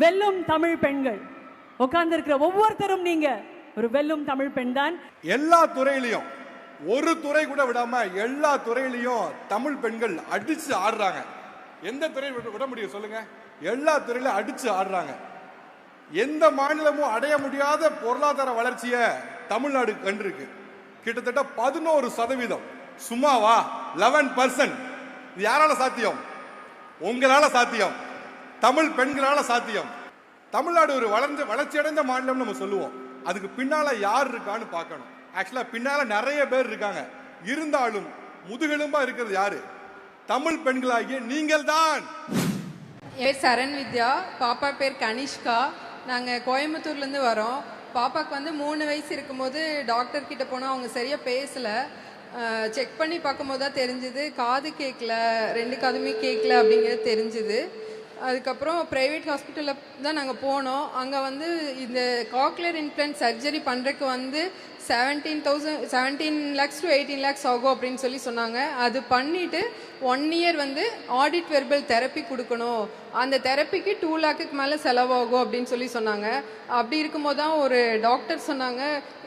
வெல்லும் தமிழ் பெண்கள் உட்கார்ந்திருக்கிற ஒவ்வொருத்தரும் நீங்க ஒரு வெல்லும் தமிழ் பெண் தான். எல்லா துறையிலையும் ஒரு துறை கூட விடாம எல்லா துறையிலையும் தமிழ் பெண்கள் அடிச்சு ஆடுறாங்க. எந்த துறை விட முடியும் சொல்லுங்க? எல்லா துறையிலும் அடிச்சு ஆடுறாங்க. எந்த மாநிலமும் அடைய முடியாத பொருளாதார வளர்ச்சியை தமிழ்நாடு கண்டிருக்கு. கிட்டத்தட்ட 11%. சும்மாவா? 11%. இது யாரால சாத்தியம்? உங்களால சாத்தியம். தமிழ் பெண்களால சாத்தியம். தமிழ்நாடு ஒரு வளர்ச்சி அடைந்த மாநிலம் நம்ம சொல்லுவோம். அதுக்கு பின்னால யார் இருக்கான்னு பார்க்கணும். ஆக்சுவலா பின்னால நிறைய பேர் இருக்காங்க. இருந்தாலும் முதுகெலும்பா இருக்கிறது யாரு? தமிழ் பெண்களாகிய நீங்கள் தான். என் சரண் வித்யா, பாப்பா பேர் கனிஷ்கா. நாங்கள் கோயம்புத்தூர்லேருந்து வரோம். பாப்பாவுக்கு வந்து 3 வயசு இருக்கும்போது டாக்டர் கிட்ட போனோம். அவங்க சரியாக பேசலை. செக் பண்ணி பார்க்கும்போது தான் தெரிஞ்சுது காது கேட்கல, 2 காதுமே கேட்கல அப்படிங்கிறது தெரிஞ்சுது. அதுக்கப்புறம் ப்ரைவேட் ஹாஸ்பிட்டலில் தான் நாங்கள் போனோம். அங்கே வந்து இந்த காக்லியர் இம்ப்ளான்ட் சர்ஜரி பண்ணுறதுக்கு வந்து 17 lakhs to 18 lakhs ஆகும் அப்படின்னு சொல்லி சொன்னாங்க. அது பண்ணிவிட்டு 1 year வந்து ஆடிட் வெர்பல் தெரப்பி கொடுக்கணும். அந்த தெரப்பிக்கு 2 lakhக்கு மேலே செலவாகும் அப்படின்னு சொல்லி சொன்னாங்க. அப்படி இருக்கும்போது தான் ஒரு டாக்டர் சொன்னாங்க,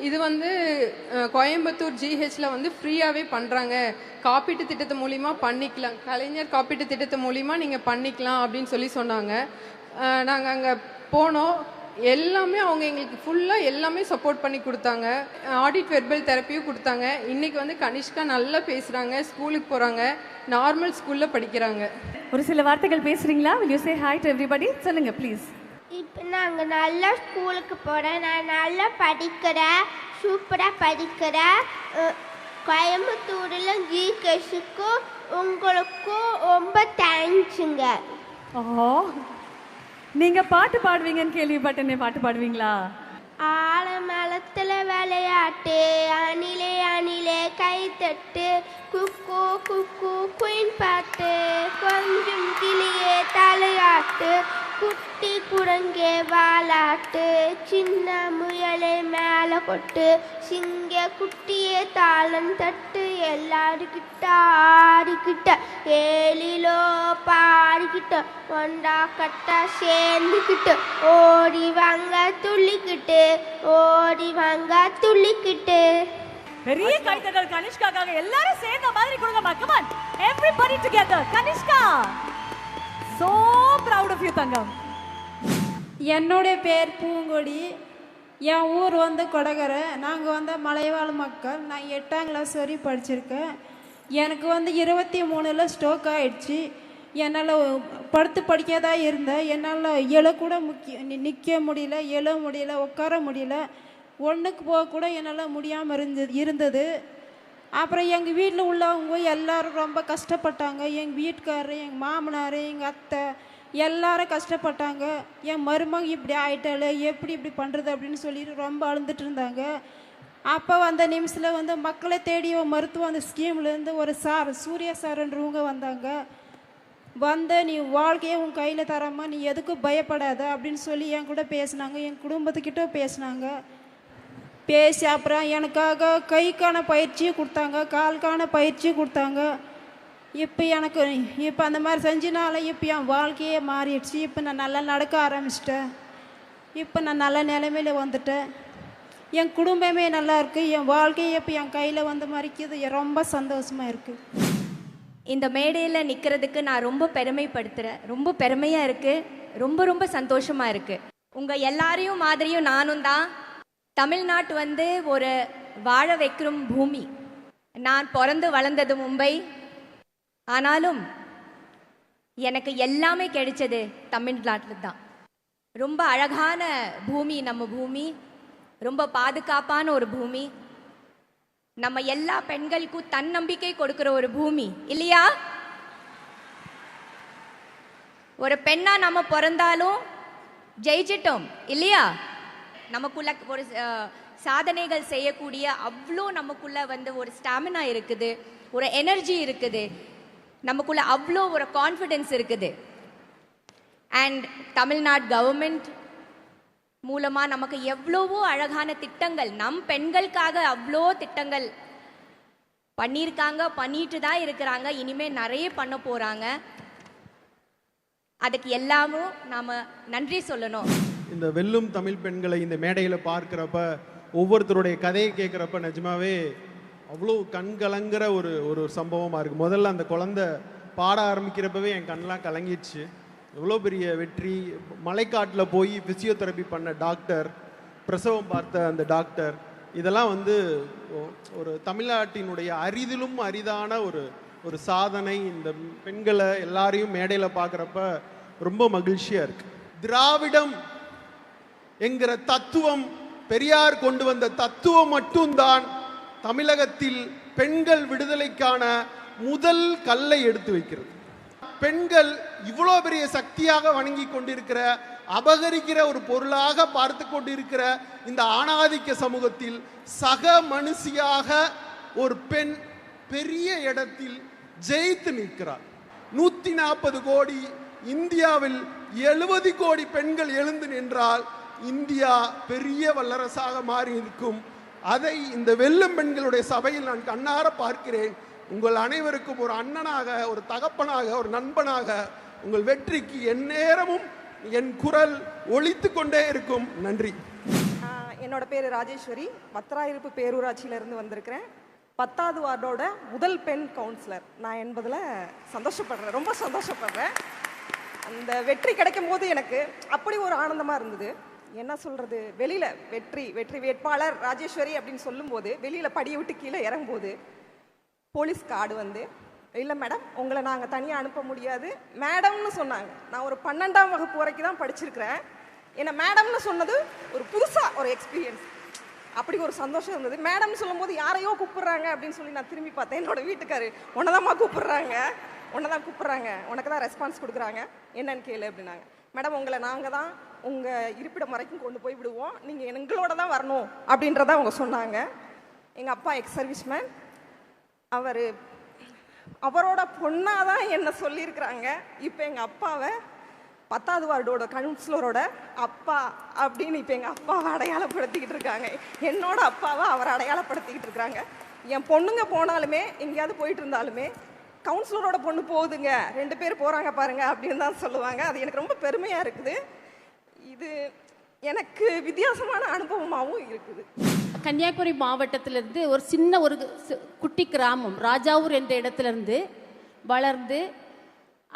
இது வந்து கோயம்புத்தூர் ஜிஹெச்சில் வந்து ஃப்ரீயாகவே பண்ணுறாங்க, காப்பீட்டு திட்டத்து மூலிமா பண்ணிக்கலாம், கலைஞர் காப்பீட்டு திட்டத்து மூலிமா நீங்கள் பண்ணிக்கலாம் அப்படின்னு சொல்லி சொன்னாங்க. நாங்கள் அங்கே போனோம். எல்லாமே அவங்க எங்களுக்கு ஃபுல்லாக எல்லாமே சப்போர்ட் பண்ணி கொடுத்தாங்க. ஆடிட் வெர்பல் தெரப்பியும் கொடுத்தாங்க. இன்றைக்கி வந்து கனிஷ்கா நல்லா பேசுகிறாங்க, ஸ்கூலுக்கு போகிறாங்க, நார்மல் ஸ்கூலில் படிக்கிறாங்க. ஒரு சில வார்த்தைகள் பேசுறீங்களா? will you say hi to everybody? சொல்லுங்க ப்ளீஸ். இப்போ நாங்கள் நல்லா ஸ்கூலுக்கு போகிறேன், நான் நல்லா படிக்கிறேன், சூப்பராக படிக்கிறேன். கோயம்புத்தூரில் ஜிகேஷுக்கும் உங்களுக்கும் ரொம்ப தேங்க்ஸுங்க. ஓ, நீங்க பாட்டு பாடுவீங்கன்னு கேள்விப்பட்டேனே, பாட்டு பாடுவீங்களா? ஆலமரத்தில் விளையாட்டு, அணிலே அணிலே கைத்தட்டு, குக்கு குக்கு குயின் பாட்டு, கொஞ்சம் கிளியே தலையாட்டு, குட்டி குரங்கே வாலாட்டு, சின்ன முயலே மேலே கொட்டு, சிங்க குட்டியே தாளம் தட்டு, எல்லாருக்கிட்ட ஆடிக்கிட்ட ஏழிலோ பாடிக்கிட்ட ஒன்றா கட்ட சேர்ந்துக்கிட்டு ஓடி வாங்க துள்ளிக்கிட்டு, ஓடி வாங்க துள்ளிக்கிட்டு. பெரிய கைத்தட்டல் கனிஷ்காக்காக. எல்லாரும் சேர்ந்த மாதிரி கொடுங்க. come on everybody together. Kanishka, so proud of you தங்கம். என்னுடைய பேர் பூங்கொடி. என் ஊர் வந்து கொடகரை. நாங்கள் வந்து மலைவாழ் மக்கள். நான் 8ஆம் கிளாஸ் வரை படிச்சிருக்கேன். எனக்கு வந்து 23ல் ஸ்ட்ரோக் ஆகிடுச்சு. என்னால் படுத்து படிக்கதா இருந்தேன். என்னால் எழக்கூட நிற்க முடியல, எழ முடியல, உட்கார முடியல, ஒன்றுக்கு போக கூட என்னால் முடியாமல் இருந்தது. அப்புறம் எங்கள் வீட்டில் உள்ளவங்க எல்லோரும் ரொம்ப கஷ்டப்பட்டாங்க. எங்கள் வீட்டுக்காரரு, எங்கள் மாமனார், எங்கள் அத்தை எல்லாரும் கஷ்டப்பட்டாங்க. என் மருமக இப்படி ஆயிட்டாள், எப்படி இப்படி பண்ணுறது அப்படின்னு சொல்லிட்டு ரொம்ப அழுந்துட்டு இருந்தாங்க. அப்போ அந்த நிமிஷத்தில் வந்து மக்களை தேடி மருத்துவம் அந்த ஸ்கீம்லேருந்து ஒரு சார், சூர்யா சார்ன்றவங்க வந்தாங்க. வந்து நீ வாழ்க்கையை உன் கையில் தராமா, நீ எதுக்கும் பயப்படாத அப்படின்னு சொல்லி என் கூட பேசினாங்க. என் குடும்பத்துக்கிட்ட பேசினாங்க. பேசி அப்புறம் எனக்காக கைக்கான பயிற்சியும் கொடுத்தாங்க, காலுக்கான பயிற்சியும் கொடுத்தாங்க. இப்போ அந்த மாதிரி செஞ்சனால இப்போ என் வாழ்க்கையே மாறிடுச்சு. இப்போ நான் நல்லா நடக்க ஆரம்பிச்சிட்டேன். இப்போ நான் நல்ல நிலைமையில வந்துட்டேன். என் குடும்பமே நல்லா இருக்குது. என் வாழ்க்கையை இப்போ என் கையில் வந்து மறிக்குது. ரொம்ப சந்தோஷமாக இருக்குது. இந்த மேடையில் நிற்கிறதுக்கு நான் ரொம்ப பெருமைப்படுத்துகிறேன். ரொம்ப பெருமையாக இருக்குது. ரொம்ப ரொம்ப சந்தோஷமாக இருக்குது. உங்கள் எல்லாரையும் மாதிரியும் நானும் தான். தமிழ்நாட்டு வந்து ஒரு வாழ வைக்கும் பூமி. நான் பிறந்து வளர்ந்தது மும்பை. ஆனாலும் எனக்கு எல்லாமே கிடைச்சது தமிழ்நாட்டில் தான். ரொம்ப அழகான பூமி நம்ம பூமி. ரொம்ப பாதுகாப்பான ஒரு பூமி. நம்ம எல்லா பெண்களுக்கும் தன்னம்பிக்கை கொடுக்குற ஒரு பூமி இல்லையா? ஒரு பெண்ணா நம்ம பிறந்தாலும் ஜெயிச்சிட்டோம் இல்லையா? நமக்குள்ள ஒரு சாதனைகள் செய்யக்கூடிய அவ்வளோ நமக்குள்ள வந்து ஒரு ஸ்டாமினா இருக்குது, ஒரு எனர்ஜி இருக்குது, நமக்குள்ள அவ்வளோ ஒரு கான்ஃபிடென்ஸ் இருக்குது. அண்ட் தமிழ்நாடு கவர்மெண்ட் மூலமாக நமக்கு எவ்வளவோ அழகான திட்டங்கள், நம் பெண்களுக்காக அவ்வளோ திட்டங்கள் பண்ணியிருக்காங்க, பண்ணிட்டு தான் இருக்கிறாங்க, இனிமேல் நிறைய பண்ண போகிறாங்க. அதுக்கு எல்லாமும் நாம் நன்றி சொல்லணும். இந்த வெல்லும் தமிழ் பெண்களை இந்த மேடையில் பார்க்குறப்ப, ஒவ்வொருத்தருடைய கதையை கேட்குறப்ப நிஜமாவே அவ்வளோ கண்கலங்கிற ஒரு சம்பவமாக இருக்குது. முதல்ல அந்த குழந்தை பாட ஆரம்பிக்கிறப்பவே என் கண்ணெலாம் கலங்கிடுச்சு. எவ்வளோ பெரிய வெற்றி! மலைக்காட்டில் போய் ஃபிசியோதெரப்பி பண்ண டாக்டர், பிரசவம் பார்த்த அந்த டாக்டர், இதெல்லாம் ஒரு தமிழ்நாட்டினுடைய அரிதிலும் அரிதான ஒரு சாதனை. இந்த பெண்களை எல்லாரையும் மேடையில் பார்க்குறப்ப ரொம்ப மகிழ்ச்சியாக இருக்குது. திராவிடம் என்கிற தத்துவம், பெரியார் கொண்டு வந்த தத்துவம் மட்டும்தான் தமிழகத்தில் பெண்கள் விடுதலைக்கான முதல் கல்லை எடுத்து வைக்கிறது. பெண்கள் இவ்வளோ பெரிய சக்தியாக வணங்கி கொண்டிருக்கிற, அபகரிக்கிற ஒரு பொருளாக பார்த்து கொண்டிருக்கிற இந்த ஆணாதிக்க சமூகத்தில் சக மனுஷியாக ஒரு பெண் பெரிய இடத்தில் ஜெயித்து நிற்கிறார். 140 கோடி இந்தியாவில் 70 கோடி பெண்கள் எழுந்து நின்றால் இந்தியா பெரிய வல்லரசாக மாறி இருக்கும். அதை இந்த வெல்லும் பெண்களுடைய சபையில் நான் கண்ணார பார்க்கிறேன். உங்கள் அனைவருக்கும் ஒரு அண்ணனாக, ஒரு தகப்பனாக, ஒரு நண்பனாக உங்கள் வெற்றிக்கு எந்நேரமும் என் குரல் ஒலித்து கொண்டே இருக்கும். நன்றி. என்னோட பேர் ராஜேஸ்வரி, வத்திராயிருப்பு பேரூராட்சியிலேருந்து வந்திருக்கிறேன். 10வது வார்டோட முதல் பெண் கவுன்சிலர் நான் என்பதில் சந்தோஷப்படுறேன், ரொம்ப சந்தோஷப்படுறேன். அந்த வெற்றி கிடைக்கும் போது எனக்கு அப்படி ஒரு ஆனந்தமாக இருந்தது. என்ன சொல்கிறது, வெளியில் வெற்றி வேட்பாளர் ராஜேஸ்வரி அப்படின்னு சொல்லும்போது வெளியில் படியை விட்டு கீழே இறங்கும்போது போலீஸ் கார்டு வந்து, இல்லை மேடம் உங்களை நாங்கள் தனியாக அனுப்ப முடியாது மேடம்னு சொன்னாங்க. நான் ஒரு 12ஆம் வகுப்பு வரைக்கும் தான் படிச்சிருக்கிறேன். என்னை மேடம்னு சொன்னது ஒரு புதுசாக ஒரு எக்ஸ்பீரியன்ஸ். அப்படி ஒரு சந்தோஷம் இருந்தது. மேடம்னு சொல்லும்போது யாரையோ கூப்பிட்றாங்க அப்படின்னு சொல்லி நான் திரும்பி பார்த்தேன். என்னோட வீட்டுக்காரு, உன்னதாம்மா கூப்பிட்றாங்க, உனக்கு தான் ரெஸ்பான்ஸ் கொடுக்குறாங்க, என்னன்னு கேளு அப்படின்னாங்க. மேடம் உங்களை நாங்கள் தான் உங்கள் இருப்பிடம் வரைக்கும் கொண்டு போய் விடுவோம், நீங்கள் எங்களோட தான் வரணும் அப்படின்றத அவங்க சொன்னாங்க. எங்கள் அப்பா எக்ஸ் சர்வீஸ்மேன், அவரோட பொண்ணாக தான் என்ன சொல்லியிருக்கிறாங்க. இப்போ எங்கள் அப்பாவை 10வது வார்டோட கவுன்சிலரோட அப்பா அப்படின்னு இப்போ எங்கள் அப்பாவை அடையாளப்படுத்திக்கிட்டு இருக்காங்க. என்னோட அப்பாவை அவர் அடையாளப்படுத்திக்கிட்டு இருக்கிறாங்க. என் பொண்ணுங்க போனாலுமே, எங்கேயாவது போயிட்டு இருந்தாலுமே, கவுன்சிலரோட பொண்ணு போகுதுங்க, 2 பேர் போகிறாங்க பாருங்க அப்படின்னு தான் சொல்லுவாங்க. அது எனக்கு ரொம்ப பெருமையாக இருக்குது. இது எனக்கு வித்தியாசமான அனுபவமாகவும் இருக்குது. கன்னியாகுமரி மாவட்டத்திலிருந்து ஒரு சின்ன குட்டி கிராமம் ராஜாவூர் என்ற இடத்திலிருந்து வளர்ந்து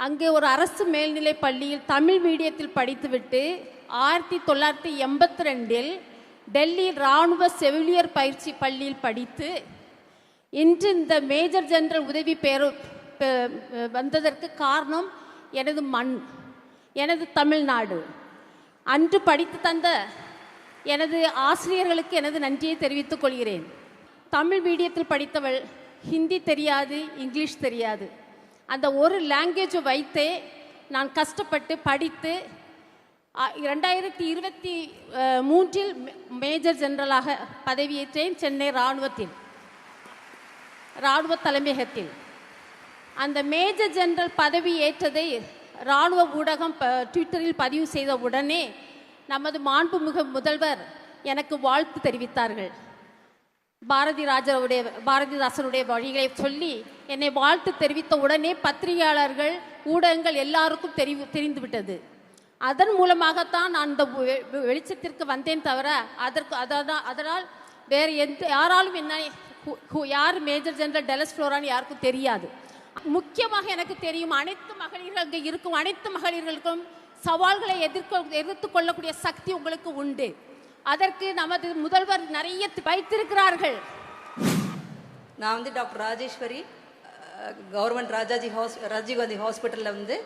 அங்கே ஒரு அரசு மேல்நிலை பள்ளியில் தமிழ் மீடியத்தில் படித்துவிட்டு 1982 டெல்லி இராணுவ செவிலியர் பயிற்சி பள்ளியில் படித்து இன்று இந்த மேஜர் ஜெனரல் உதவி வந்ததற்கு காரணம் எனது மண், எனது தமிழ்நாடு. அன்று படித்து தந்த எனது ஆசிரியர்களுக்கு எனது நன்றியை தெரிவித்துக் கொள்கிறேன். தமிழ் மீடியத்தில் படித்தவள், ஹிந்தி தெரியாது, இங்கிலீஷ் தெரியாது. அந்த ஒரு லாங்குவேஜை வைத்தே நான் கஷ்டப்பட்டு படித்து 2023 மேஜர் ஜெனரலாக பதவியேற்றேன் சென்னை இராணுவ தலைமையகத்தில். அந்த மேஜர் ஜெனரல் பதவி ஏற்றதை இராணுவ ஊடகம் ட்விட்டரில் பதிவு செய்த உடனே நமது மாண்புமிகு முதல்வர் எனக்கு வாழ்த்து தெரிவித்தார்கள். பாரதிதாசனுடைய வழிகளை சொல்லி என்னை வாழ்த்து தெரிவித்த உடனே பத்திரிகையாளர்கள், ஊடகங்கள் எல்லாருக்கும் தெரிந்துவிட்டது. அதன் மூலமாகத்தான் நான் இந்த வெளிச்சத்திற்கு வந்தேன் தவிர அதனால் வேறு யாராலும் என்ன யார் மேஜர் ஜெனரல் டெலஸ் ஃப்ளோரான்னு யாருக்கும் தெரியாது. முக்கியமாக எனக்கு தெரியும், அனைத்து மகளிர்கள் அங்கே இருக்கும் அனைத்து மகளிர்களுக்கும் சவால்களை எதிர்த்து கொள்ளக்கூடிய சக்தி உங்களுக்கு உண்டு. அதற்கு நமது முதல்வர் நிறைய வைத்திருக்கிறார்கள். நான் வந்து டாக்டர் ராஜேஸ்வரி, கவர்மெண்ட் ராஜீவ் காந்தி ஹாஸ்பிட்டலில் வந்து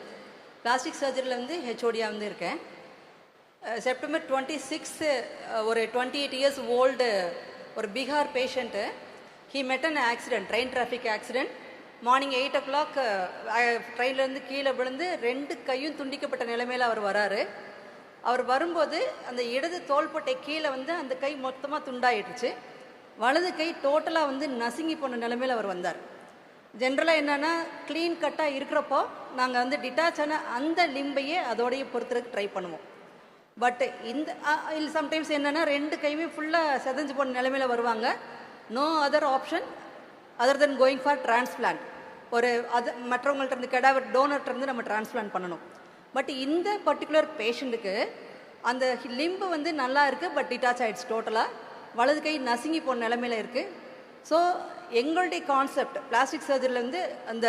பிளாஸ்டிக் சர்ஜரியில் வந்து ஹெச்ஓடியாக வந்து இருக்கேன். செப்டம்பர் 26 ஒரு 28 இயர்ஸ் ஓல்டு ஒரு பீகார் பேஷண்ட்டு, ஹி மெட் an accident, train traffic accident. Morning 8 o'clock ட்ரெயின்லேருந்து கீழே விழுந்து 2 கையும் துண்டிக்கப்பட்ட நிலைமையில் அவர் வராரு. அவர் வரும்போது அந்த இடது தோள்பட்டை கீழே வந்து அந்த கை மொத்தமாக துண்டாயிடுச்சு. வலது கை டோட்டலாக வந்து நசுங்கி போன நிலைமையில் அவர் வந்தார். ஜென்ரலாக என்னென்னா க்ளீன் கட்டாக இருக்கிறப்போ நாங்கள் வந்து டிட்டாச் ஆன அந்த லிம்பையே அதோடைய பொறுத்துறதுக்கு ட்ரை பண்ணுவோம். பட் இந்த சம்டைம்ஸ் என்னென்னா 2 கையுமே ஃபுல்லாக செதஞ்சு போன நிலைமையில் வருவாங்க. No other option other than going for transplant. ஒரு மற்றவங்கள்ட்ட இருந்து கெடாவர் டோனர்கிட்ட இருந்து நம்ம டிரான்ஸ்பிளான்ட் பண்ணணும். பட் இந்த பர்டிகுலர் பேஷண்ட்டுக்கு அந்த லிம்பு வந்து நல்லா இருக்குது, பட் டிட்டாச் ஆகிடுச்சு டோட்டலாக. வலது கை நசுங்கி போன நிலமையில இருக்குது. ஸோ எங்களுடைய கான்செப்ட் பிளாஸ்டிக் சர்ஜரியில் வந்து அந்த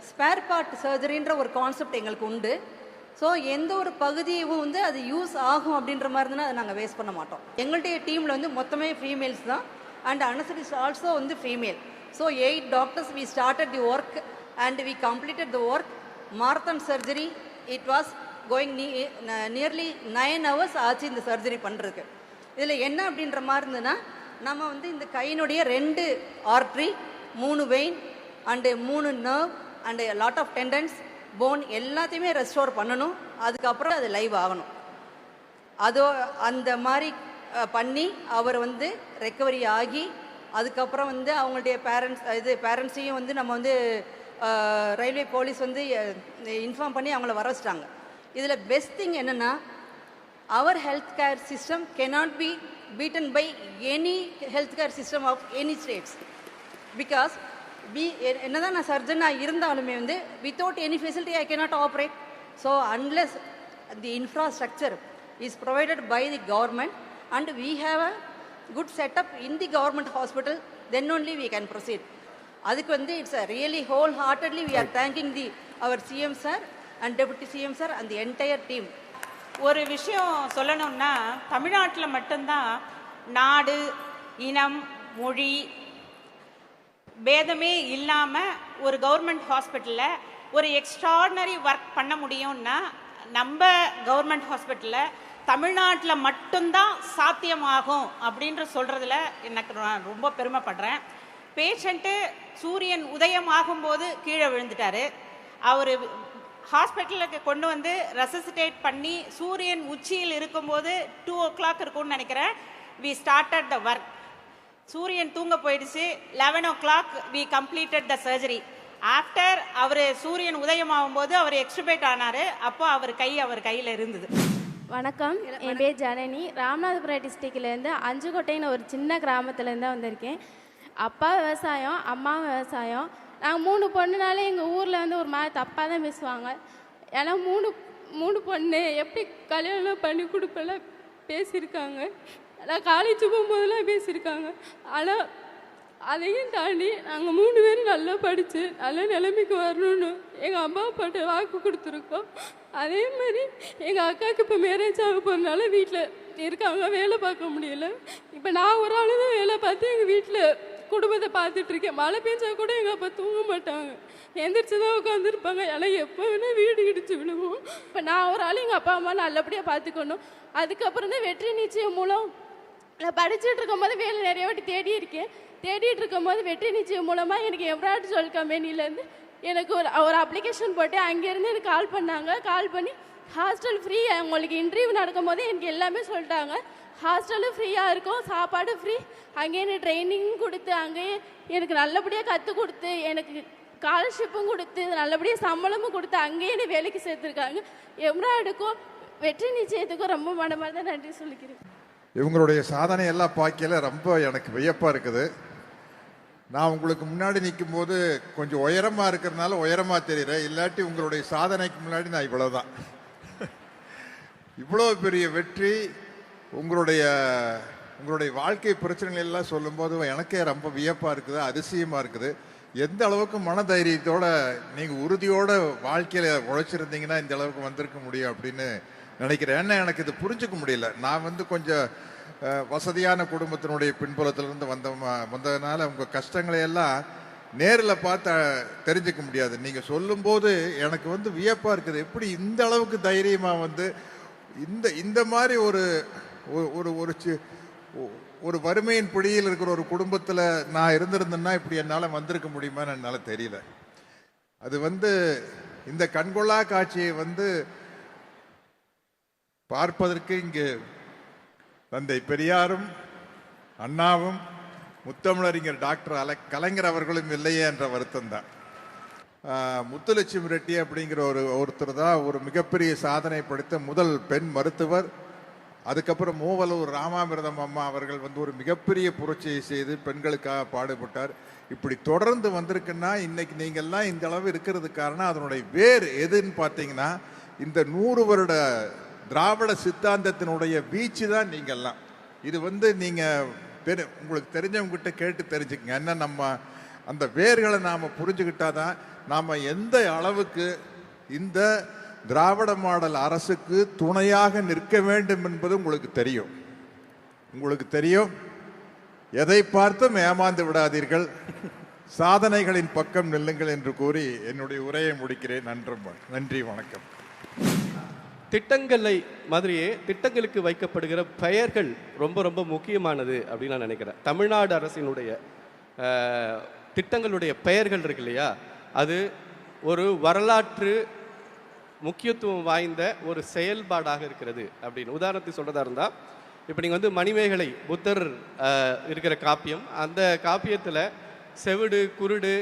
ஸ்பேர் பார்ட் சர்ஜரின்ற ஒரு கான்செப்ட் எங்களுக்கு உண்டு. ஸோ எந்த ஒரு பகுதியும் வந்து அது யூஸ் ஆகும் அப்படின்ற மாதிரி இருந்தால் அதை நாங்கள் வேஸ்ட் பண்ண மாட்டோம். எங்களுடைய டீமில் வந்து மொத்தமே ஃபீமேல்ஸ் தான், அண்ட் அனஸ்தட்டிஸ்ட் ஆல்சோ வந்து female. So 8 doctors we started the work and we completed the work. Marathon surgery it was going nearly 9 hours ஆச்சு இந்த சர்ஜரி பண்ணுறதுக்கு. இதில் என்ன அப்படின்ற மாதிரி இருந்ததுன்னா, நம்ம வந்து இந்த கையினுடைய 2 artery, 3 vein and 3 nerve and lot of tendons, bone எல்லாத்தையுமே ரெஸ்டோர் பண்ணணும். அதுக்கப்புறம் அது லைவ் ஆகணும். அதோ அந்த மாதிரி பண்ணி அவர் வந்து ரெக்கவரி ஆகி அதுக்கப்புறம் வந்து அவங்களுடைய பேரண்ட்ஸையும் வந்து நம்ம வந்து ரயில்வே போலீஸ் வந்து இன்ஃபார்ம் பண்ணி அவங்கள வர வச்சிட்டாங்க. இதில் பெஸ்ட் திங் என்னென்னா, our healthcare system cannot be beaten by any healthcare system of any states, because என்னதான் நான் சர்ஜனாக இருந்தாலுமே வந்து without any facility I cannot operate. So unless the infrastructure is provided by the government and we have a good setup in the government hospital, then only we can proceed. அதுக்கு வந்து it's a really wholeheartedly we are thanking our CM sir and Deputy CM sir and the entire team. ஒரு விஷயம் சொல்லணும்னா, தமிழ்நாட்டில் மட்டும்தான் நாடு, இனம், மொழி பேதமே இல்லாமல் ஒரு கவர்மெண்ட் ஹாஸ்பிட்டலில் ஒரு எக்ஸ்ட்ராடினரி ஒர்க் பண்ண முடியும்னா, நம்ம கவர்மெண்ட் ஹாஸ்பிட்டலில் தமிழ்நாட்டில் மட்டும்தான் சாத்தியமாகும் அப்படின்ற சொல்கிறதுல எனக்கு நான் ரொம்ப பெருமைப்படுறேன். பேஷண்ட்டு சூரியன் உதயம் ஆகும்போது கீழே விழுந்துட்டார். அவர் ஹாஸ்பிட்டலுக்கு கொண்டு வந்து ரெசசிட்டேட் பண்ணி சூரியன் உச்சியில் இருக்கும்போது 2 o'clock இருக்கும்னு நினைக்கிறேன், வி ஸ்டார்டட் த ஒர்க். சூரியன் தூங்க போயிடுச்சு. 11 o'clock we completed the surgery. After அவர் சூரியன் உதயம் ஆகும்போது அவர் எக்ஸ்ட்ரிபேட் ஆனார். அப்போ அவர் கையில் இருந்தது. வணக்கம், என் பேர் ஜனனி. ராமநாதபுரம் டிஸ்ட்ரிக்ட்லேருந்து அஞ்சுக்கோட்டைன்னு ஒரு சின்ன கிராமத்துலேருந்து தான் வந்திருக்கேன். அப்பா விவசாயம், அம்மா விவசாயம். நாங்கள் 3 பொண்ணுனாலே எங்கள் ஊரில் வந்து ஒரு மாதிரி தப்பாக தான் பேசுவாங்க. ஏன்னா 3 பொண்ணு எப்படி கல்யாணம் பண்ணி கொடுப்பெல்லாம் பேசியிருக்காங்க. நான் காலேஜ் போகும்போதெல்லாம் பேசியிருக்காங்க. ஆனால் அதையும் தாண்டி நாங்கள் 3 பேரும் நல்லா படித்து நல்ல நிலைமைக்கு வரணும்னு எங்கள் அம்மா அப்பாட்ட வாக்கு கொடுத்துருக்கோம். அதே மாதிரி எங்கள் அக்காவுக்கு இப்போ மேரேஜ் ஆக போகிறதுனால வீட்டில் இருக்காங்க, வேலை பார்க்க முடியல. இப்போ நான் ஒரு ஆள் தான் வேலை பார்த்து எங்கள் வீட்டில் குடும்பத்தை பார்த்துட்ருக்கேன். மழை பெஞ்சா கூட எங்கள் அப்பா தூங்க மாட்டாங்க, எந்திரிச்சு தான் உட்காந்துருப்பாங்க. ஏன்னா எப்போ வேணால் வீடு இடிச்சு விழுவோம். இப்போ நான் ஒரு ஆள் எங்கள் அப்பா அம்மா நல்லபடியாக பார்த்துக்கணும். அதுக்கப்புறம் தான் வெற்றி நிச்சயம் மூலம் நான் படிச்சுட்டு இருக்கும் போது வேலை நிறைய வாட்டி தேடிட்டு இருக்கும் போது வெற்றி நிச்சயம் மூலமாக எனக்கு எம்ப்ராய்டரி ஜுவல் கம்பெனிலேருந்து எனக்கு ஒரு அப்ளிகேஷன் போட்டு அங்கேருந்து எனக்கு கால் பண்ணி ஹாஸ்டல் ஃப்ரீ, உங்களுக்கு இன்டர்வியூ நடக்கும் போது எனக்கு எல்லாமே சொல்லிட்டாங்க. ஹாஸ்டலும் ஃப்ரீயாக இருக்கும், சாப்பாடு ஃப்ரீ, அங்கேயே எனக்கு ட்ரைனிங் கொடுத்து அங்கேயே எனக்கு நல்லபடியாக கற்றுக் கொடுத்து எனக்கு ஸ்காலர்ஷிப்பும் கொடுத்து நல்லபடியாக சம்பளமும் கொடுத்து அங்கேயே என்னை வேலைக்கு சேர்த்துருக்காங்க. எம்ப்ராய்டுக்கும் வெற்றி நிச்சயத்துக்கும் ரொம்ப மனமார்ந்த நன்றி சொல்லிக்கிறேன். இவங்களுடைய சாதனையெல்லாம் பார்க்கல ரொம்ப எனக்கு வியப்பாக இருக்குது. நான் உங்களுக்கு முன்னாடி நிற்கும் போது கொஞ்சம் உயரமாக இருக்கிறதுனால உயரமாக தெரிகிறேன். இல்லாட்டி உங்களுடைய சாதனைக்கு முன்னாடி நான் இவ்வளோதான். இவ்வளோ பெரிய வெற்றி, உங்களுடைய வாழ்க்கை பிரச்சனைகள் எல்லாம் சொல்லும்போது எனக்கே ரொம்ப வியப்பாக இருக்குது, அதிசயமாக இருக்குது. எந்த அளவுக்கு மனதைரியத்தோட நீங்கள் உறுதியோட வாழ்க்கையில் உழைச்சிருந்தீங்கன்னா இந்த அளவுக்கு வந்திருக்க முடியும் அப்படின்னு நினைக்கிறேன். ஏன்னா எனக்கு இது புரிஞ்சுக்க முடியல. நான் கொஞ்சம் வசதியான குடும்பத்தினுடைய பின்புலத்திலிருந்து வந்ததுனால உங்கள் கஷ்டங்களை எல்லாம் நேரில் பார்த்து தெரிஞ்சுக்க முடியாது. நீங்கள் சொல்லும்போது எனக்கு வியப்பாக இருக்குது. எப்படி இந்த அளவுக்கு தைரியமாக இந்த மாதிரி ஒரு வறுமையின் பிடியில் இருக்கிற ஒரு குடும்பத்தில் நான் இருந்திருந்தேன்னா இப்படி என்னால் வந்திருக்க முடியுமான்னு என்னால் தெரியல. அது இந்த கண்கொள்ளா காட்சியை பார்ப்பதற்கு இங்கு தந்தை பெரியாரும் அண்ணாவும் முத்தமிழறிஞர் டாக்டர் கலைஞர் அவர்களும் இல்லையே என்ற வருத்தம் தான். முத்துலட்சுமி ரெட்டி அப்படிங்கிற ஒருத்தர் தான் ஒரு மிகப்பெரிய சாதனை படைத்த முதல் பெண் மருத்துவர். அதுக்கப்புறம் மூவலூர் ராமாமிர்தம் அம்மா அவர்கள் ஒரு மிகப்பெரிய புரட்சியை செய்து பெண்களுக்காக பாடுபட்டார். இப்படி தொடர்ந்து வந்திருக்குன்னா இன்னைக்கு நீங்கள்லாம் இந்த அளவு இருக்கிறது காரணம் அதனுடைய வேர் எதுன்னு பார்த்தீங்கன்னா இந்த 100 வருட திராவிட சித்தாந்தத்தினுடைய வீச்சு தான் நீங்கள்லாம். இது நீங்கள் உங்களுக்கு தெரிஞ்சவங்ககிட்ட கேட்டு தெரிஞ்சுக்கங்க. என்ன நம்ம அந்த வேர்களை நாம் புரிஞ்சுக்கிட்டாதான் நாம் எந்த அளவுக்கு இந்த திராவிட மாடல் அரசுக்கு துணையாக நிற்க வேண்டும் என்பது உங்களுக்கு தெரியும். எதை பார்த்தும் ஏமாந்து விடாதீர்கள், சாதனைகளின் பக்கம் நில்லுங்கள் என்று கூறி என்னுடைய உரையை முடிக்கிறேன். நன்றி, வணக்கம். திட்டங்களை மாதிரியே திட்டங்களுக்கு வைக்கப்படுகிற பெயர்கள் ரொம்ப ரொம்ப முக்கியமானது அப்படின்னு நான் நினைக்கிறேன். தமிழ்நாடு அரசினுடைய திட்டங்களுடைய பெயர்கள் இருக்கு இல்லையா, அது ஒரு வரலாற்று முக்கியத்துவம் வாய்ந்த ஒரு செயல்பாடாக இருக்கிறது அப்படின்னு. உதாரணத்துக்கு சொல்கிறதா இருந்தால், இப்போ நீங்கள் மணிமேகலை புத்தர் இருக்கிற காப்பியம், அந்த காப்பியத்தில் செவிடு, குருடு,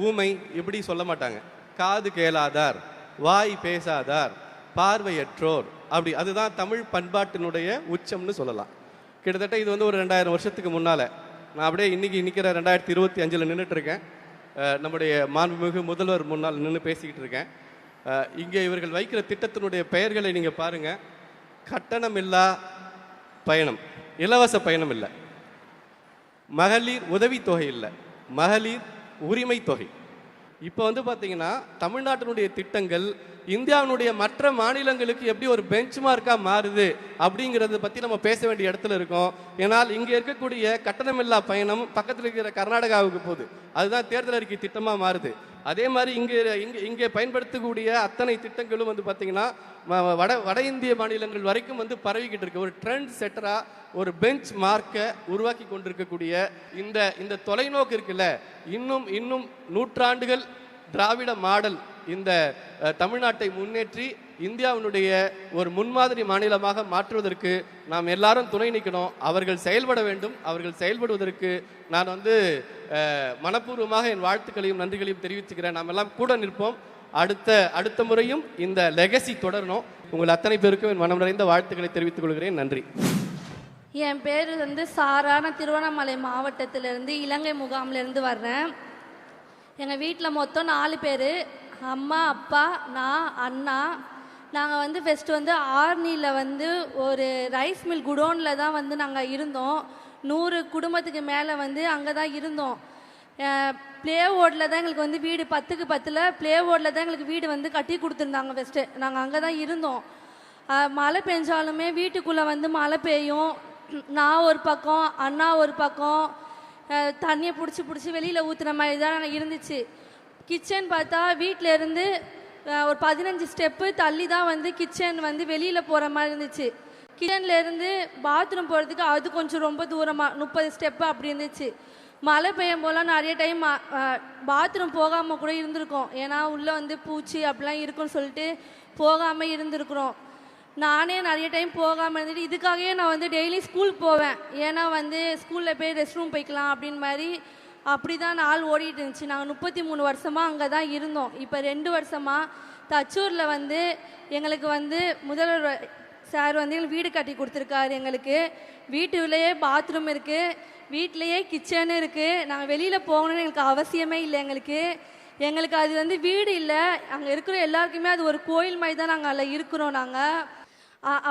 ஊமை இப்படி சொல்ல மாட்டாங்க. காது கேளாதார், வாய் பேசாதார், பார்வையற்றோர், அப்படி. அதுதான் தமிழ் பண்பாட்டினுடைய உச்சம்னு சொல்லலாம். கிட்டத்தட்ட இது ஒரு 2000 வருஷத்துக்கு முன்னால். நான் அப்படியே இன்னைக்கு நிற்கிற 2025 நின்றுட்டு இருக்கேன். நம்முடைய மாண்புமிகு முதல்வர் முன்னால் நின்று பேசிக்கிட்டு இருக்கேன். இங்கே இவர்கள் வைக்கிற திட்டத்தினுடைய பெயர்களை நீங்கள் பாருங்கள். கட்டணமில்லா பயணம், இலவச பயணம் இல்லை. மகளிர் உதவித்தொகை இல்லை, மகளிர் உரிமை தொகை. இப்போ பார்த்தீங்கன்னா தமிழ்நாட்டினுடைய திட்டங்கள் இந்தியாவினுடைய மற்ற மாநிலங்களுக்கு எப்படி ஒரு பெஞ்ச் மார்க்காக மாறுது அப்படிங்கிறத பற்றி நம்ம பேச வேண்டிய இடத்துல இருக்கோம். ஏன்னால் இங்கே இருக்கக்கூடிய கட்டணமில்லா பயணம் பக்கத்தில் இருக்கிற கர்நாடகாவுக்கு போகுது, அதுதான் தேர்தல் அறிக்கை திட்டமாக மாறுது. அதே மாதிரி இங்கே பயன்படுத்தக்கூடிய அத்தனை திட்டங்களும் பார்த்தீங்கன்னா வட இந்திய மாநிலங்கள் வரைக்கும் பரவிக்கிட்டு இருக்கு. ஒரு ட்ரெண்ட் செட்டராக ஒரு பெஞ்ச் மார்க்கை உருவாக்கி கொண்டிருக்கக்கூடிய இந்த தொலைநோக்கு இருக்குல்ல, இன்னும் நூற்றாண்டுகள் திராவிட மாடல் இந்த தமிழ்நாட்டை முன்னேற்றி இந்தியாவினுடைய ஒரு முன்மாதிரி மாநிலமாக மாற்றுவதற்கு நாம் எல்லாரும் துணை நிற்கணும். அவர்கள் செயல்பட வேண்டும். அவர்கள் செயல்படுவதற்கு நான் மனப்பூர்வமாக என் வாழ்த்துக்களையும் நன்றிகளையும் தெரிவிச்சுக்கிறேன். நாம் எல்லாம் கூட நிற்போம். அடுத்த முறையும் இந்த லெகசி தொடரணும். உங்கள் அத்தனை பேருக்கும் என் மனம் நிறைந்த வாழ்த்துக்களை தெரிவித்துக் கொள்கிறேன். நன்றி. என் பேர் சாரா. நான் திருவண்ணாமலை மாவட்டத்திலிருந்து இலங்கை முகாமிலிருந்து வர்றேன். எங்கள் வீட்டில் மொத்தம் 4 பேர். அம்மா, அப்பா, நான், அண்ணா. நாங்கள் ஃபஸ்ட்டு ஆர்னியில் ஒரு ரைஸ் மில் குடோனில் தான் நாங்கள் இருந்தோம். 100 குடும்பத்துக்கு மேலே அங்கே தான் இருந்தோம். ப்ளே ஓர்டில் தான் எங்களுக்கு வீடு 10க்கு 10 ப்ளே ஓர்டில் தான் எங்களுக்கு வீடு கட்டி கொடுத்துருந்தாங்க. ஃபஸ்ட்டு நாங்கள் அங்கே தான் இருந்தோம். மழை பெஞ்சாலுமே வீட்டுக்குள்ளே மழை பெய்யும். நான் ஒரு பக்கம், அண்ணா ஒரு பக்கம், தண்ணியை பிடிச்சி வெளியில் ஊற்றுற மாதிரி தான் இருந்துச்சு. கிச்சன் பார்த்தா வீட்டில் இருந்து ஒரு 15 ஸ்டெப்பு தள்ளி தான் கிச்சன் வெளியில் போகிற மாதிரி இருந்துச்சு. கிச்சன்லேருந்து பாத்ரூம் போகிறதுக்கு அது கொஞ்சம் ரொம்ப தூரமாக 30 ஸ்டெப்பு அப்படி இருந்துச்சு. மழை பெய்யும் போலாம் நிறைய டைம் பாத்ரூம் போகாமல் கூட இருந்திருக்கோம். ஏன்னா உள்ளே பூச்சி அப்படிலாம் இருக்குன்னு சொல்லிட்டு போகாமல் இருந்திருக்கிறோம். நானே நிறைய டைம் போகாமல் இருந்துட்டு இதுக்காகவே நான் டெய்லி ஸ்கூல் போவேன். ஏன்னா ஸ்கூலில் போய் ரெஸ்ட் ரூம் போய்க்கலாம் அப்படின்னு மாதிரி அப்படி தான் நாள் ஓடிட்டு இருந்துச்சு. நாங்கள் 33 வருஷமாக அங்கே தான் இருந்தோம். இப்போ 2 வருஷமாக தச்சூரில் எங்களுக்கு முதல்வர் சார் எங்களுக்கு வீடு கட்டி கொடுத்துருக்காரு. எங்களுக்கு வீட்டுலேயே பாத்ரூம் இருக்குது, வீட்டிலையே கிச்சனு இருக்குது. நாங்கள் வெளியில் போகணுன்னு எங்களுக்கு அவசியமே இல்லை. எங்களுக்கு அது வீடு இல்லை. அங்கே இருக்கிற எல்லாருக்குமே அது ஒரு கோயில் மாதிரி தான் நாங்கள் அதில் இருக்கிறோம்.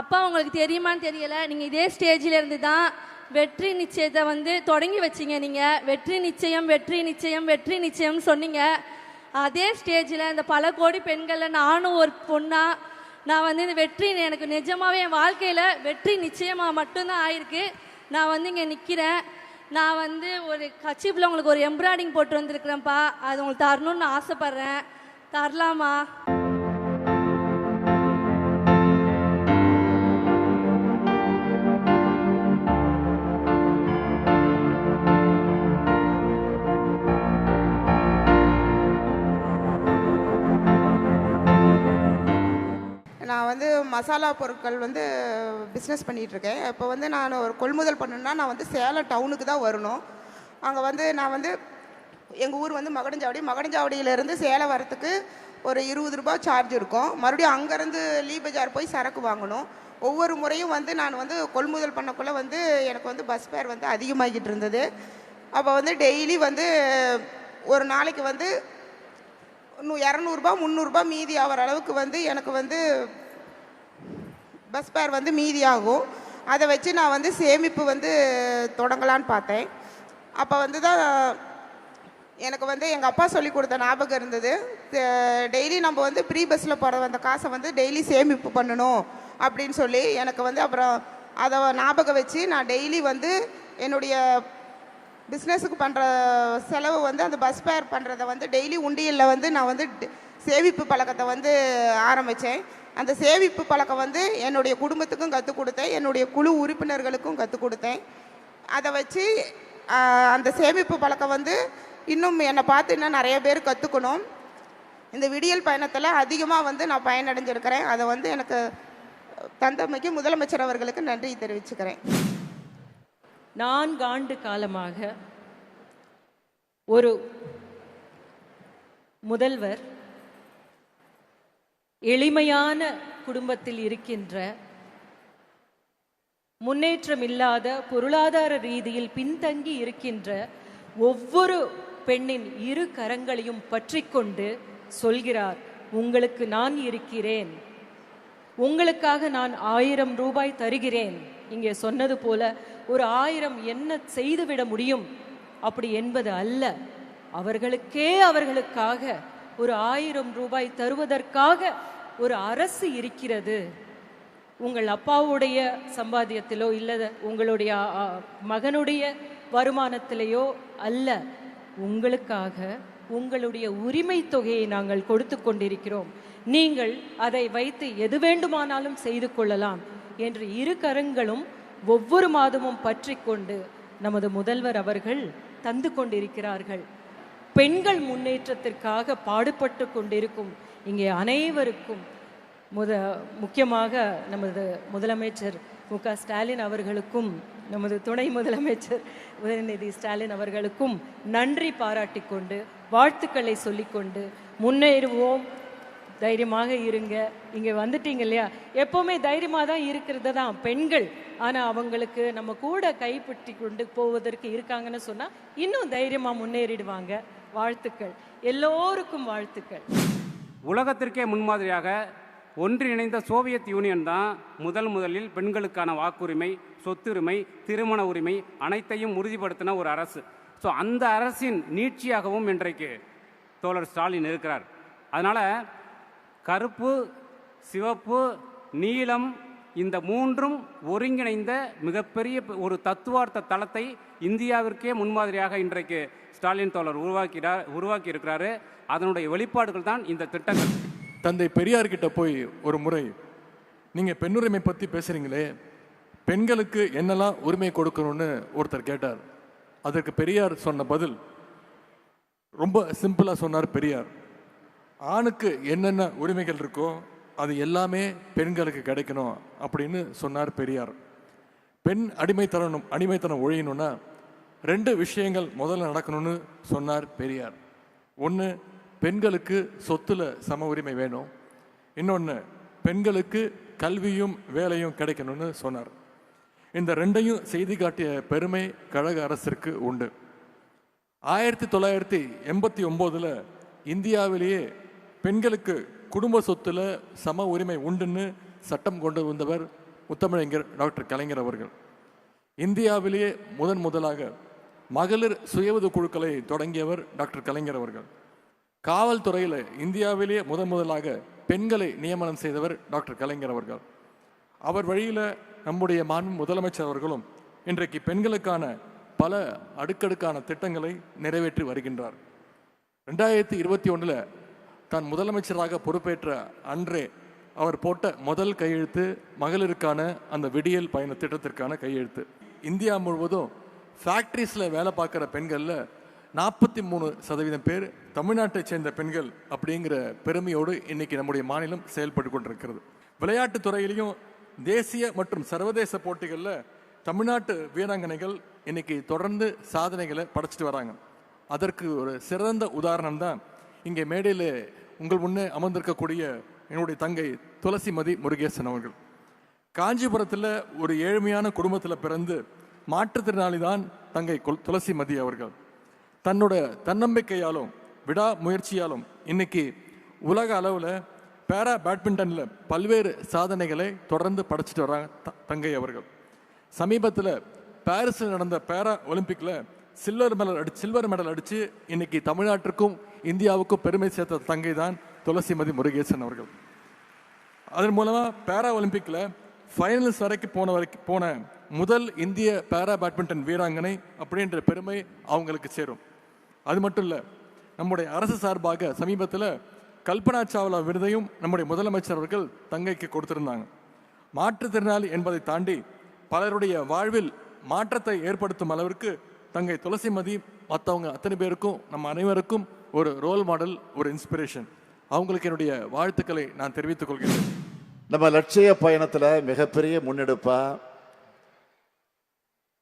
அப்பா உங்களுக்கு தெரியுமான்னு தெரியலை, நீங்கள் இதே ஸ்டேஜில் இருந்து தான் வெற்றி நிச்சயத்தை தொடங்கி வச்சிங்க. நீங்கள் வெற்றி நிச்சயம் வெற்றி நிச்சயம் வெற்றி நிச்சயம்னு சொன்னீங்க. அதே ஸ்டேஜில் இந்த பல கோடி பெண்களில் நானும் ஒரு பொண்ணாக நான் இந்த வெற்றி எனக்கு நிஜமாகவே என் வாழ்க்கையில் வெற்றி நிச்சயமாக மட்டும்தான் ஆயிருக்கு. நான் இங்கே நிற்கிறேன். நான் ஒரு கச்சிப்பில் உங்களுக்கு ஒரு எம்ப்ராய்டிங் போட்டு வந்திருக்கிறேன்ப்பா. அது உங்களுக்கு தரணும்னு நான் ஆசைப்பட்றேன். தரலாமா? நான் மசாலா பொருட்கள் பிஸ்னஸ் பண்ணிகிட்ருக்கேன். இப்போ நான் ஒரு கொள்முதல் பண்ணணுன்னா நான் சேலம் டவுனுக்கு தான் வரணும். அங்கே நான் எங்கள் ஊர் மகடஞ்சாவடியிலேருந்து சேலம் வரத்துக்கு ஒரு 20 ரூபா சார்ஜ் இருக்கும். மறுபடியும் அங்கேருந்து லீ பஜார் போய் சரக்கு வாங்கணும். ஒவ்வொரு முறையும் நான் கொள்முதல் பண்ணக்குள்ளே எனக்கு பஸ் ஃபேர் அதிகமாகிட்டு இருந்தது. அப்போ டெய்லி ஒரு நாளைக்கு 200 300 மீதி ஆகிற அளவுக்கு வந்து எனக்கு வந்து பஸ் ஃபேர் வந்து மீதி ஆகும். அதை வச்சு நான் வந்து சேமிப்பு வந்து தொடங்கலான்னு பார்த்தேன். அப்போ வந்து தான் எனக்கு வந்து எங்கள் அப்பா சொல்லி கொடுத்த ஞாபகம் இருந்தது. டெய்லி நம்ம வந்து ப்ரீ பஸ்ஸில் போகிற அந்த காசை வந்து டெய்லி சேமிப்பு பண்ணணும் அப்படின்னு சொல்லி எனக்கு வந்து அப்புறம் அதை ஞாபகம் வச்சு நான் டெய்லி வந்து என்னுடைய பிஸ்னஸுக்கு பண்ணுற செலவு வந்து அந்த பஸ் ஃபேர் பண்ணுறதை வந்து டெய்லி உண்டியலில் வந்து நான் வந்து சேமிப்பு பழக்கத்தை வந்து ஆரம்பித்தேன். அந்த சேமிப்பு பழக்கம் வந்து என்னுடைய குடும்பத்துக்கும் கற்றுக் கொடுத்தேன், என்னுடைய குழு உறுப்பினர்களுக்கும் கற்றுக் கொடுத்தேன். அதை வச்சு அந்த சேமிப்பு பழக்கம் வந்து இன்னும் என்னை பார்த்து இன்னும் நிறைய பேர் கற்றுக்கணும். இந்த விடியல் பயணத்தில் அதிகமாக வந்து நான் பயனடைஞ்சிருக்கிறேன். அதை வந்து எனக்கு தந்தமைக்கு முதலமைச்சர் அவர்களுக்கு நன்றி தெரிவிச்சுக்கிறேன். 4 ஆண்டு காலமாக ஒரு முதல்வர் எளிமையான குடும்பத்தில் இருக்கின்ற, முன்னேற்றம் இல்லாத, பொருளாதார ரீதியில் பின்தங்கி இருக்கின்ற ஒவ்வொரு பெண்ணின் 2 கரங்களையும் பற்றி கொண்டு சொல்கிறார், உங்களுக்கு நான் இருக்கிறேன், உங்களுக்காக நான் 1000 ரூபாய் தருகிறேன். இங்கே சொன்னது போல ஒரு 1000 என்ன செய்துவிட முடியும் அப்படி என்பது அல்ல. அவர்களுக்காக ஒரு 1000 ரூபாய் தருவதற்காக ஒரு அரசு இருக்கிறது. உங்கள் அப்பாவுடைய சம்பாத்தியத்திலோ இல்லை உங்களுடைய மகனுடைய வருமானத்திலேயோ அல்ல, உங்களுக்காக உங்களுடைய உரிமை தொகையை நாங்கள் கொடுத்து கொண்டிருக்கிறோம், நீங்கள் அதை வைத்து எது வேண்டுமானாலும் செய்து கொள்ளலாம் என்று 2 கரங்களும் ஒவ்வொரு மாதமும் பற்றி கொண்டு நமது முதல்வர் அவர்கள் தந்து கொண்டிருக்கிறார்கள். பெண்கள் முன்னேற்றத்திற்காக பாடுபட்டு கொண்டிருக்கும் இங்கே அனைவருக்கும் முக்கியமாக நமது முதலமைச்சர் மு.க. ஸ்டாலின் அவர்களுக்கும் நமது துணை முதலமைச்சர் உதயநிதி ஸ்டாலின் அவர்களுக்கும் நன்றி பாராட்டி கொண்டு வாழ்த்துக்களை சொல்லிக்கொண்டு முன்னேறுவோம். தைரியமாக இருங்க. இங்கே வந்துட்டீங்க இல்லையா, எப்போவுமே தைரியமாக தான் இருக்கிறது தான் பெண்கள். ஆனால் அவங்களுக்கு நம்ம கூட கைப்பற்றி கொண்டு போவதற்கு இருக்காங்கன்னு சொன்னால் இன்னும் தைரியமாக முன்னேறிடுவாங்க. வாழ்த்துக்கள், எல்லோருக்கும் வாழ்த்துக்கள். உலகத்திற்கே முன்மாதிரியாக ஒன்றிணைந்த சோவியத் யூனியன் தான் முதலில் பெண்களுக்கான வாக்குரிமை, சொத்துரிமை, திருமண உரிமை அனைத்தையும் உறுதிப்படுத்தின ஒரு அரசு. ஸோ அந்த அரசின் நீட்சியாகவும் இன்றைக்கு தோழர் ஸ்டாலின் இருக்கிறார். அதனால் கருப்பு, சிவப்பு, நீலம் இந்த 3ம் ஒருங்கிணைந்த மிகப்பெரிய ஒரு தத்துவார்த்த தளத்தை இந்தியாவிற்கே முன்மாதிரியாக இன்றைக்கு ஸ்டாலின் தோழர் உருவாக்கி இருக்கிறாரு. அதனுடைய வெளிப்பாடுகள் தான் இந்த திட்டங்கள். தந்தை பெரியார்கிட்ட போய் ஒரு முறை, நீங்கள் பெண்ணுரிமை பற்றி பேசுகிறீங்களே, பெண்களுக்கு என்னெல்லாம் உரிமை கொடுக்கணும்னு ஒருத்தர் கேட்டார். அதற்கு பெரியார் சொன்ன பதில் ரொம்ப சிம்பிளாக சொன்னார். பெரியார், ஆணுக்கு என்னென்ன உரிமைகள் இருக்கோ அது எல்லாமே பெண்களுக்கு கிடைக்கணும் அப்படின்னு சொன்னார் பெரியார். பெண் அடிமைத்தனம் ஒழியணும்னா 2 விஷயங்கள் முதல்ல நடக்கணும்னு சொன்னார் பெரியார். ஒன்று, பெண்களுக்கு சொத்துல சம உரிமை வேணும். இன்னொன்று, பெண்களுக்கு கல்வியும் வேலையும் கிடைக்கணும்னு சொன்னார். இந்த 2ஐயும் செய்து காட்டிய பெருமை கழக அரசிற்கு உண்டு. 1989 இந்தியாவிலேயே பெண்களுக்கு குடும்ப சொத்துல சம உரிமை உண்டுன்னு சட்டம் கொண்டு வந்தவர் முத்தமிழறிஞர் டாக்டர் கலைஞர் அவர்கள். இந்தியாவிலேயே முதலாக மகளிர் சுயஉதவி குழுக்களை தொடங்கியவர் டாக்டர் கலைஞர் அவர்கள். காவல்துறையில் இந்தியாவிலேயே முதலாக பெண்களை நியமனம் செய்தவர் டாக்டர் கலைஞர் அவர்கள். அவர் வழியில் நம்முடைய முதலமைச்சர் அவர்களும் இன்றைக்கு பெண்களுக்கான பல அடுக்கடுக்கான திட்டங்களை நிறைவேற்றி வருகின்றார். 2021 தான் முதலமைச்சராக பொறுப்பேற்ற அன்றே அவர் போட்ட முதல் கையெழுத்து மகளிருக்கான அந்த விடியல் பயண திட்டத்திற்கான கையெழுத்து. இந்தியா முழுவதும் ஃபேக்ட்ரிஸில் வேலை பார்க்குற பெண்களில் 43% பேர் தமிழ்நாட்டை சேர்ந்த பெண்கள் அப்படிங்கிற பெருமையோடு இன்னைக்கு நம்முடைய மாநிலம் செயல்பட்டு கொண்டிருக்கிறது. விளையாட்டு துறையிலையும் தேசிய மற்றும் சர்வதேச போட்டிகளில் தமிழ்நாட்டு வீராங்கனைகள் இன்னைக்கு தொடர்ந்து சாதனைகளை படைச்சிட்டு வராங்க. அதற்கு ஒரு சிறந்த உதாரணம் தான் இங்கே மேடையில் உங்கள் முன்னே அமர்ந்திருக்கக்கூடிய என்னுடைய தங்கை துளசிமதி முருகேசன் அவர்கள். காஞ்சிபுரத்தில் ஒரு ஏழ்மையான குடும்பத்தில் பிறந்து மாற்றுத்திறனாளி தான் தங்கை துளசிமதி அவர்கள். தன்னோட தன்னம்பிக்கையாலும் விடாமுயற்சியாலும் இன்னைக்கு உலக அளவில் பேரா பேட்மிண்டனில் பல்வேறு சாதனைகளை தொடர்ந்து படைச்சிட்டு வராங்க தங்கை அவர்கள். சமீபத்தில் பாரிஸில் நடந்த பேரா ஒலிம்பிக்கில் சில்வர் மெடல் அடித்து இன்னைக்கு தமிழ்நாட்டிற்கும் இந்தியாவுக்கும் பெருமை சேர்த்த தங்கை தான் துளசிமதி முருகேசன் அவர்கள். அதன் மூலமாக பேரா ஒலிம்பிக்கில் ஃபைனல்ஸ் வரைக்கும் போன முதல் இந்திய பேரா பேட்மிண்டன் வீராங்கனை அப்படின்ற பெருமை அவங்களுக்கு சேரும். அது மட்டும் இல்லை, நம்முடைய அரசு சார்பாக சமீபத்தில் கல்பனா சாவ்லா விருதையும் நம்முடைய முதலமைச்சர் அவர்கள் தங்கைக்கு கொடுத்திருந்தாங்க. மாற்றுத்திறனாளி என்பதை தாண்டி பலருடைய வாழ்வில் மாற்றத்தை ஏற்படுத்தும் அளவிற்கு தங்கை துளசிமதி மற்றவங்க அத்தனை பேருக்கும் நம்ம அனைவருக்கும் ஒரு ரோல் மாடல், ஒரு இன்ஸ்பிரேஷன். அவங்களுக்கு என்னுடைய வாழ்த்துக்களை நான் தெரிவித்துக் கொள்கிறேன். நம்ம லட்சிய பயணத்தில் மிகப்பெரிய முன்னெடுப்பா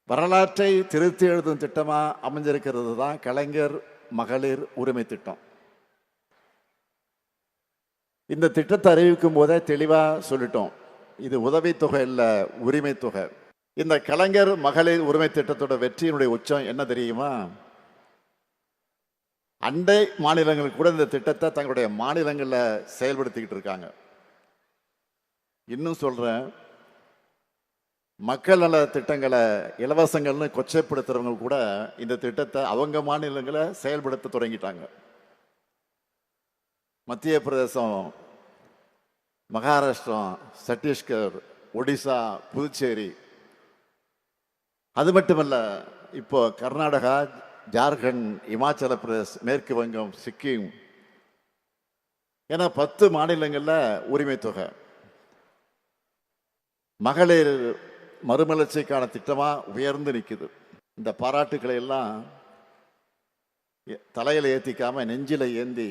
வரலாற்றை திருத்தி எழுதும் திட்டமா அமைஞ்சிருக்கிறது தான் கலைஞர் மகளிர் உரிமை திட்டம். இந்த திட்டத்தை அறிவிக்கும் போதே தெளிவா சொல்லிட்டோம், இது உதவித்தொகை இல்லை, உரிமை தொகை. இந்த கலைஞர் மகளிர் உரிமை திட்டத்தோட வெற்றியினுடைய உச்சம் என்ன தெரியுமா? அண்டை மாநிலங்கள் கூட இந்த திட்டத்தை தங்களுடைய மாநிலங்களில் செயல்படுத்திக்கிட்டு இருக்காங்க. இன்னும் சொல்றேன், மக்கள் நல திட்டங்களை இலவசங்கள்னு கொச்சைப்படுத்துறவங்க கூட இந்த திட்டத்தை அவங்க மாநிலங்களை செயல்படுத்த தொடங்கிட்டாங்க. மத்திய பிரதேசம், மகாராஷ்டிரம், சத்தீஸ்கர், ஒடிசா, புதுச்சேரி, அது மட்டுமல்ல இப்போ கர்நாடகா, ஜார்க்கண்ட், இமாச்சல பிரதேஷ், மேற்கு வங்கம், சிக்கிம் என 10 மாநிலங்களில் உரிமை தொகை. மகளிர் மறுமலர்ச்சிக்கான திட்டமா உயர்ந்து நிற்குது. இந்த பாராட்டுக்களை எல்லாம் தலையில ஏற்றிக்காம நெஞ்சில ஏந்தி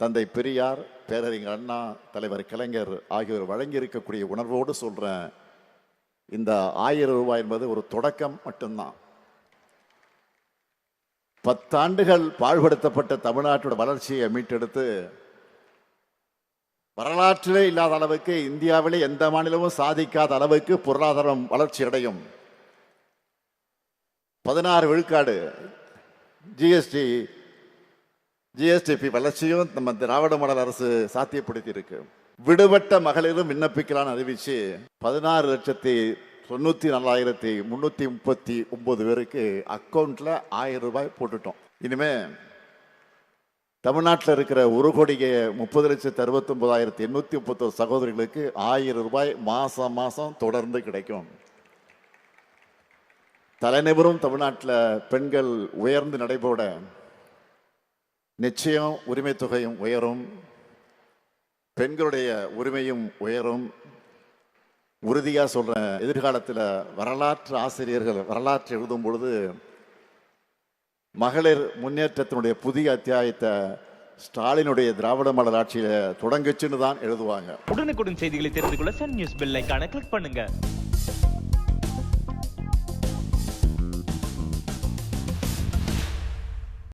தந்தை பெரியார், பேரறிஞர் அண்ணா, தலைவர் கலைஞர் ஆகியோர் வழங்கி இருக்கக்கூடிய உணர்வோடு சொல்றேன், இந்த 1000 ரூபாய் என்பது ஒரு தொடக்கம் மட்டும்தான். 10 ஆண்டுகள் பாழ்படுத்தப்பட்ட தமிழ்நாட்டோட வளர்ச்சியை மீட்டெடுத்து வரலாற்றிலே இல்லாத அளவுக்கு, இந்தியாவிலே எந்த மாநிலமும் சாதிக்காத அளவுக்கு பொருளாதாரம் வளர்ச்சி அடையும். 16 விழுக்காடு ஜிஎஸ்டிபி வளர்ச்சியும் நம்ம திராவிட மாடல் அரசு சாத்தியப்படுத்தி இருக்கு. விடுபட்ட மகளிரும் விண்ணப்பிக்கலான்னு அறிவிச்சு 16,94,339 பேருக்கு அக்கௌண்ட்ல 1000 ரூபாய் போட்டுட்டோம். இனிமே தமிழ்நாட்டில் இருக்கிற 1,30,69,831 சகோதரிகளுக்கு 1000 ரூபாய் மாசம் தொடர்ந்து கிடைக்கும். தலைநிபரும் தமிழ்நாட்டில் பெண்கள் உயர்ந்து நடைபோட நிச்சயம் உரிமை தொகையும் உயரும், பெண்களுடைய உரிமையும் உயரும். உறுதியாக சொல்றேன், எதிர்காலத்தில் வரலாற்று ஆசிரியர்கள் வரலாற்று எழுதும் பொழுது மகளிர் முன்னேற்றத்தினுடைய புதிய அத்தியாயத்தை ஸ்டாலினுடைய திராவிட மாடல் ஆட்சியில தொடங்குச்சுன்னு தான் எழுதுவாங்க. உடனுக்குடன் செய்திகளை தெரிந்து கொள்ள சன் நியூஸ் பெல் ஐகானை கிளிக் பண்ணுங்க.